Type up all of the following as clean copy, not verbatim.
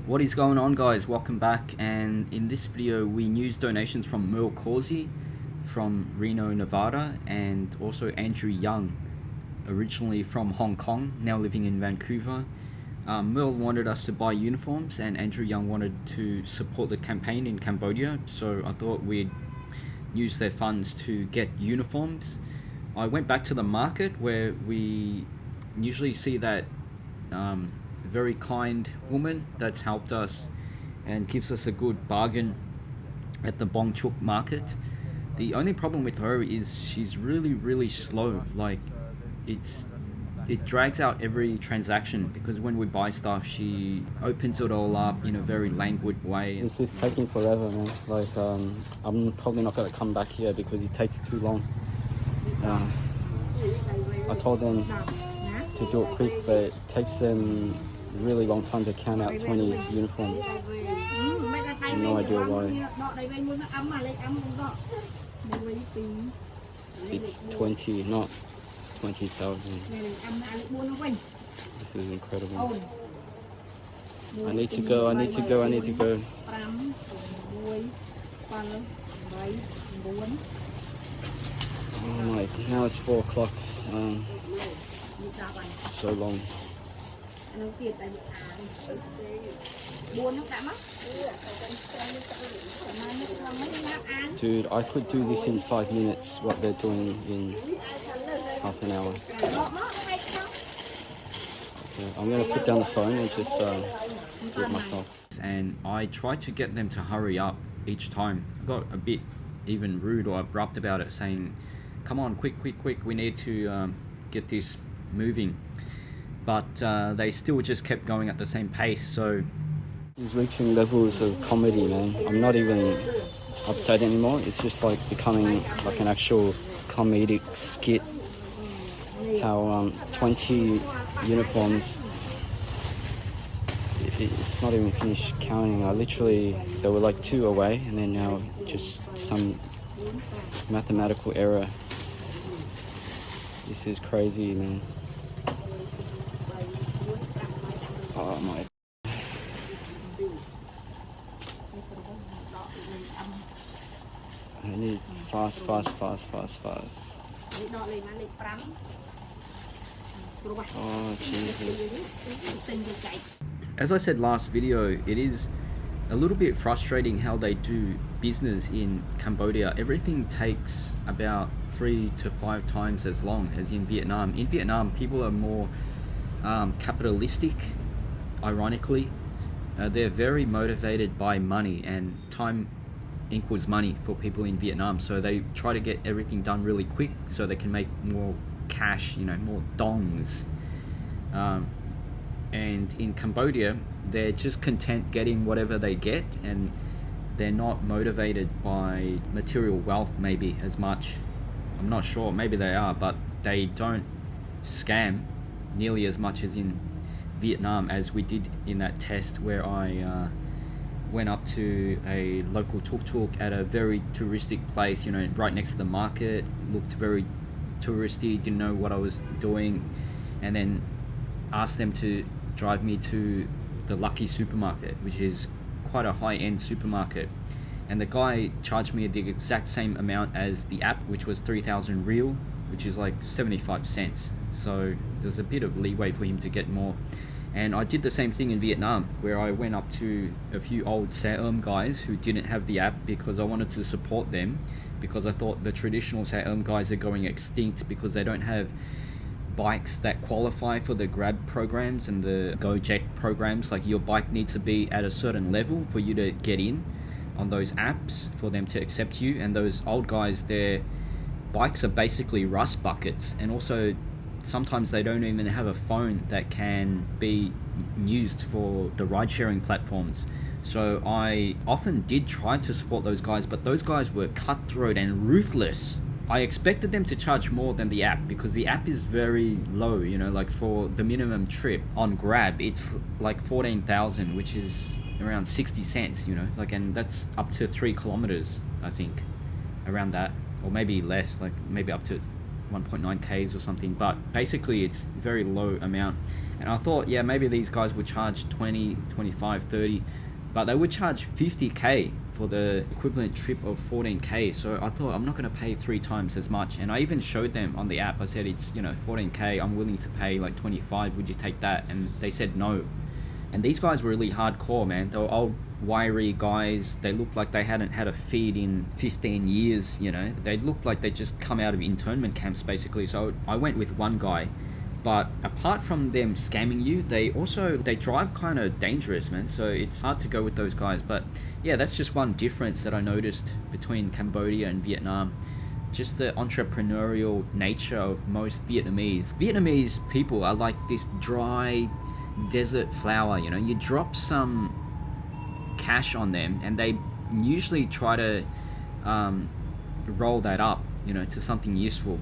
What is going on, guys? Welcome back, and in this video we used donations from Merle Causey from Reno, Nevada, and also Andrew Young, originally from Hong Kong, now living in Vancouver. Merle wanted us to buy uniforms and Andrew Young wanted to support the campaign in Cambodia, so I thought we'd use their funds to get uniforms. I went back to the market where we usually see that very kind woman that's helped us and gives us a good bargain at the Bong Chuk market. The only problem with her is she's really slow. Like it drags out every transaction because when we buy stuff she opens it all up in a very languid way. It's just taking forever, man. Like I'm probably not gonna come back here because it takes too long. I told them to do it quick, but it takes them a really long time to count out 20 uniforms. No idea why. It's 20, not 20,000. This is incredible. I need to go. Oh my, now it's 4 o'clock. So long. Dude, I could do this in 5 minutes, what they're doing in half an hour. Okay, I'm going to put down the phone and just do it myself. And I tried to get them to hurry up each time. I got a bit even rude or abrupt about it, saying, come on, quick, we need to get this moving. But they still just kept going at the same pace, so... He's reaching levels of comedy, man. I'm not even upset anymore. It's just like becoming like an actual comedic skit. How 20 uniforms, it's not even finished counting. There were like 2 away, and then now just some mathematical error. This is crazy, man. Oh my. I need fast. Oh Jesus. As I said last video, it is a little bit frustrating how they do business in Cambodia. Everything takes about 3 to 5 times as long as in Vietnam. In Vietnam, people are more capitalistic, ironically. They're very motivated by money, and time equals money for people in Vietnam, so they try to get everything done really quick so they can make more cash, more dongs. And in Cambodia, they're just content getting whatever they get, and they're not motivated by material wealth maybe as much. I'm not sure, maybe they are, but they don't scam nearly as much as in Vietnam, as we did in that test where I went up to a local tuk-tuk at a very touristic place, right next to the market. Looked very touristy, didn't know what I was doing, and then asked them to drive me to the Lucky supermarket, which is quite a high-end supermarket, and the guy charged me the exact same amount as the app, which was 3,000 real, which is like 75 cents. So there's a bit of leeway for him to get more. And I did the same thing in Vietnam, where I went up to a few old Xe guys who didn't have the app because I wanted to support them, because I thought the traditional Xe guys are going extinct because they don't have bikes that qualify for the Grab programs and the Gojek programs. Like, your bike needs to be at a certain level for you to get in on those apps for them to accept you. And those old guys, their bikes are basically rust buckets, and also sometimes they don't even have a phone that can be used for the ride-sharing platforms. So I often did try to support those guys, but those guys were cutthroat and ruthless. I expected them to charge more than the app because the app is very low, like for the minimum trip on Grab, it's like 14,000, which is around 60 cents, and that's up to 3 kilometers, I think, around that, or maybe less, like maybe up to 1.9 Ks or something, but basically it's very low amount. And I thought, yeah, maybe these guys would charge 20, 25, 30, but they would charge 50K for the equivalent trip of 14K. So I thought, I'm not going to pay 3 times as much. And I even showed them on the app, I said, it's, 14K, I'm willing to pay like 25, would you take that? And they said no. And these guys were really hardcore, man. They were old, wiry guys. They looked like they hadn't had a feed in 15 years, They looked like they just come out of internment camps, basically. So I went with one guy. But apart from them scamming you, they drive kind of dangerous, man. So it's hard to go with those guys. But yeah, that's just one difference that I noticed between Cambodia and Vietnam. Just the entrepreneurial nature of most Vietnamese. Vietnamese people are like this dry desert flower, You drop some cash on them and they usually try to roll that up, to something useful.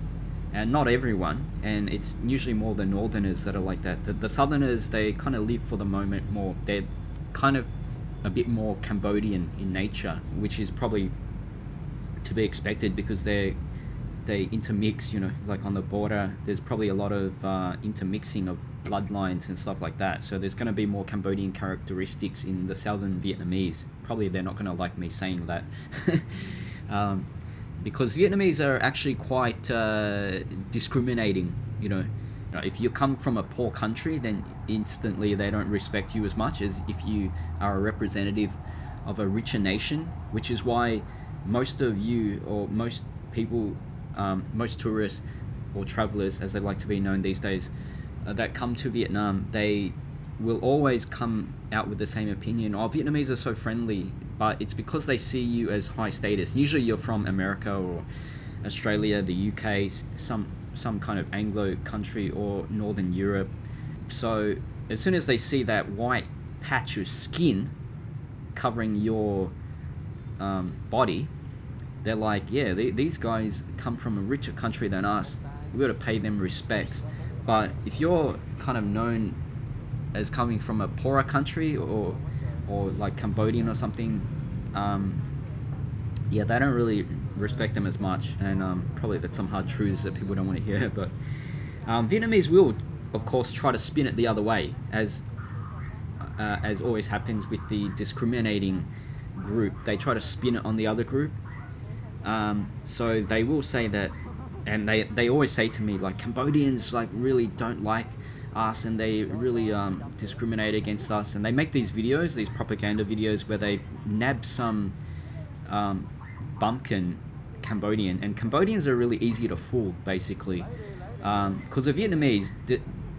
And not everyone, and it's usually more the northerners that are like that. The southerners, they kind of live for the moment more. They're kind of a bit more Cambodian in nature, which is probably to be expected because they intermix, like on the border. There's probably a lot of intermixing of bloodlines and stuff like that. So there's going to be more Cambodian characteristics in the southern Vietnamese. Probably they're not going to like me saying that. Because Vietnamese are actually quite discriminating, If you come from a poor country, then instantly they don't respect you as much as if you are a representative of a richer nation, which is why most of you, or most people, most tourists or travelers, as they like to be known these days, that come to Vietnam, they will always come out with the same opinion. Oh, Vietnamese are so friendly, but it's because they see you as high status. Usually you're from America or Australia, the UK, some kind of Anglo country, or Northern Europe. So as soon as they see that white patch of skin covering your body, they're like, yeah, these guys come from a richer country than us. We've got to pay them respects. But if you're kind of known as coming from a poorer country or like Cambodian or something, yeah, they don't really respect them as much. And probably that's some hard truths that people don't want to hear. But Vietnamese will, of course, try to spin it the other way, as always happens with the discriminating group. They try to spin it on the other group. So they will say that, and they always say to me, like, Cambodians like really don't like us, and they really discriminate against us. And they make these videos, these propaganda videos, where they nab some bumpkin Cambodian, and Cambodians are really easy to fool, basically, because the Vietnamese,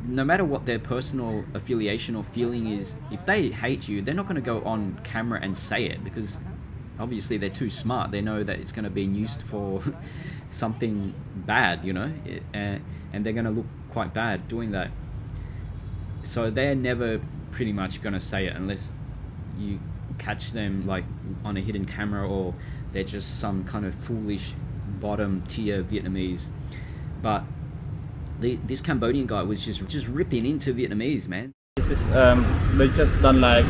no matter what their personal affiliation or feeling is, if they hate you, they're not going to go on camera and say it, because obviously they're too smart. They know that it's going to be used for something bad, and they're going to look quite bad doing that. So they're never pretty much going to say it unless you catch them like on a hidden camera, or they're just some kind of foolish bottom tier Vietnamese. But this Cambodian guy was just ripping into Vietnamese, man. This is they just don't like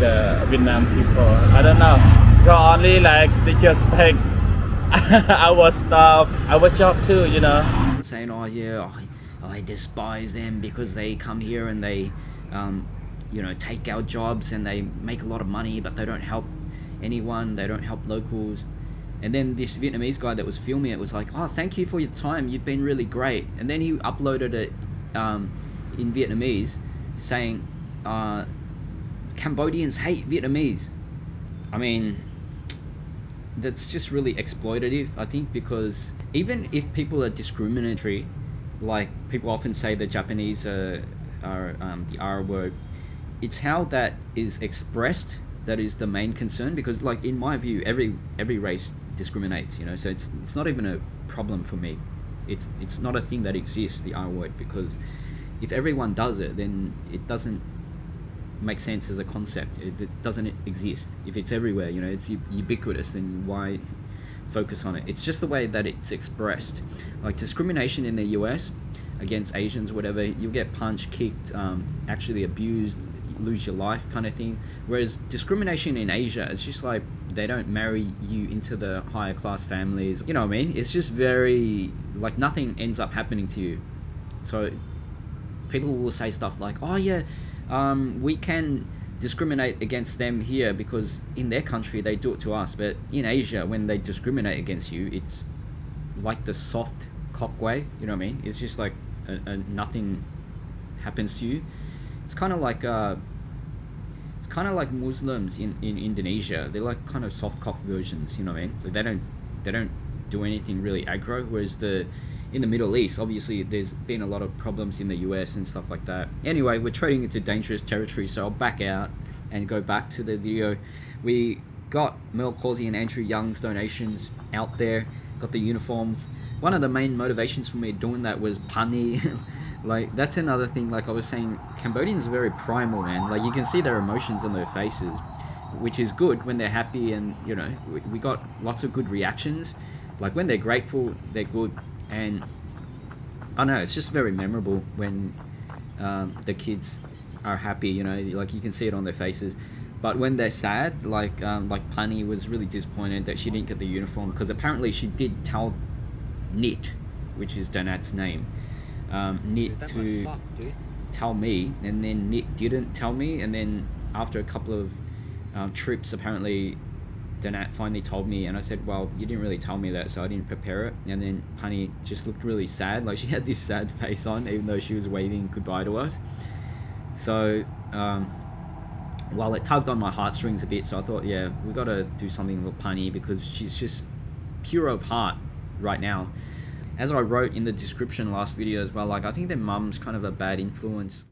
Vietnam people. I don't know. Because only like they just take our stuff, our job too, Saying, oh yeah, I despise them because they come here and they take our jobs and they make a lot of money, but they don't help anyone, they don't help locals. And then this Vietnamese guy that was filming it was like, oh, thank you for your time, you've been really great. And then he uploaded it in Vietnamese saying, Cambodians hate Vietnamese. I mean, that's just really exploitative, I think, because even if people are discriminatory, like people often say the Japanese are the R word, it's how that is expressed that is the main concern. Because, like, in my view, every race discriminates, so it's not even a problem for me. It's not a thing that exists, the R word, because if everyone does it, then it doesn't make sense as a concept. It doesn't exist. If it's everywhere, it's ubiquitous, then why focus on it? It's just the way that it's expressed. Like discrimination in the US against Asians, whatever, you'll get punched, kicked, actually abused. lose your life kind of thing. Whereas discrimination in Asia, it's just like they don't marry you into the higher class families. You know what I mean? It's just very, like, nothing ends up happening to you. So people will say stuff like, oh yeah, we can discriminate against them here because in their country they do it to us. But in Asia, when they discriminate against you, it's like the soft cop way. You know what I mean? It's just like nothing happens to you. It's kind of like Muslims in Indonesia. They're like kind of soft cop versions. You know what I mean? Like they don't do anything really aggro. Whereas in the Middle East, obviously there's been a lot of problems in the US and stuff like that. Anyway, we're trading into dangerous territory, so I'll back out and go back to the video. We got Mel Causey and Andrew Young's donations out there, got the uniforms. One of the main motivations for me doing that was pani. Like, that's another thing, like I was saying, Cambodians are very primal, man. Like, you can see their emotions on their faces, which is good when they're happy, and, you know, we got lots of good reactions. Like, when they're grateful, they're good. And I know it's just very memorable when the kids are happy, you know, like you can see it on their faces. But when they're sad, like Pani was really disappointed that she didn't get the uniform, because apparently she did tell Nit, which is Donat's name, Nit to tell me, and then Nit didn't tell me, and then after a couple of trips, apparently Donat finally told me, and I said, well, you didn't really tell me that, so I didn't prepare it. And then Pani just looked really sad, like she had this sad face on, even though she was waving goodbye to us. So well, it tugged on my heartstrings a bit, so I thought, yeah, we got to do something with Pani, because she's just pure of heart right now. As I wrote in the description last video as well, like, I think their mum's kind of a bad influence.